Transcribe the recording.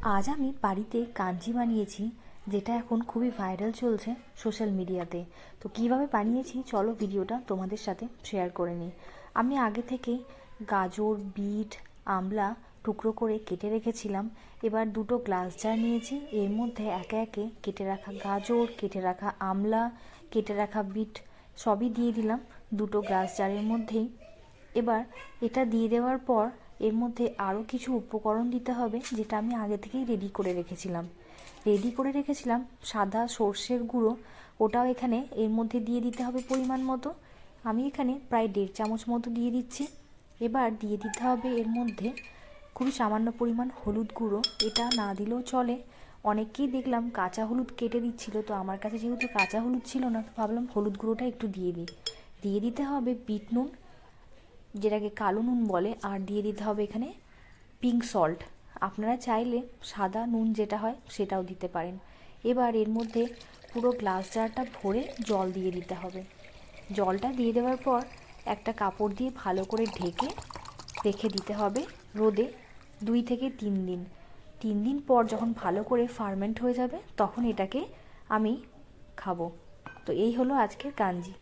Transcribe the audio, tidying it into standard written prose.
আজ আমি বাড়িতে কাঞ্জি বানিয়েছি, যেটা এখন খুবই ভাইরাল চলছে সোশ্যাল মিডিয়াতে। তো কিভাবে বানিয়েছি চলো ভিডিওটা তোমাদের সাথে শেয়ার করে নিই। আমি আগে থেকেই গাজর, বিট, আমলা টুকরো করে কেটে রেখেছিলাম। এবার দুটো গ্লাস জার নিয়েছি, এর মধ্যে একে একে কেটে রাখা গাজর, কেটে রাখা আমলা, কেটে রাখা বিট সবই দিয়ে দিলাম দুটো গ্লাস জারের মধ্যেই। এবার এটা দিয়ে দেওয়ার পর এর মধ্যে আরও কিছু উপকরণ দিতে হবে, যেটা আমি আগে থেকেই রেডি করে রেখেছিলাম সাদা সর্ষের গুঁড়ো, ওটাও এখানে এর মধ্যে দিয়ে দিতে হবে পরিমাণ মতো। আমি এখানে প্রায় 1.5 চামচ মতো দিয়ে দিচ্ছি। এবার দিয়ে দিতে হবে এর মধ্যে খুবই সামান্য পরিমাণ হলুদ গুঁড়ো, এটা না দিলেও চলে। অনেককেই দেখলাম কাঁচা হলুদ কেটে দিচ্ছিল, তো আমার কাছে যেহেতু কাঁচা হলুদ ছিল না, তো ভাবলাম হলুদ গুঁড়োটা একটু দিয়ে দিই। দিয়ে দিতে হবে বিট নুন, যেটাকে কালো নুন বলে, আর দিয়ে দিতে হবে এখানে পিঙ্ক সল্ট। আপনারা চাইলে সাদা নুন যেটা হয় সেটাও দিতে পারেন। এবার এর মধ্যে পুরো গ্লাস জারটা ভরে জল দিয়ে দিতে হবে। জলটা দিয়ে দেওয়ার পর একটা কাপড় দিয়ে ভালো করে ঢেকে রেখে দিতে হবে রোদে 2 থেকে 3 দিন। 3 দিন পর যখন ভালো করে ফার্মেন্ট হয়ে যাবে তখন এটাকে আমি খাবো। তো এই হলো আজকের কাঞ্জি।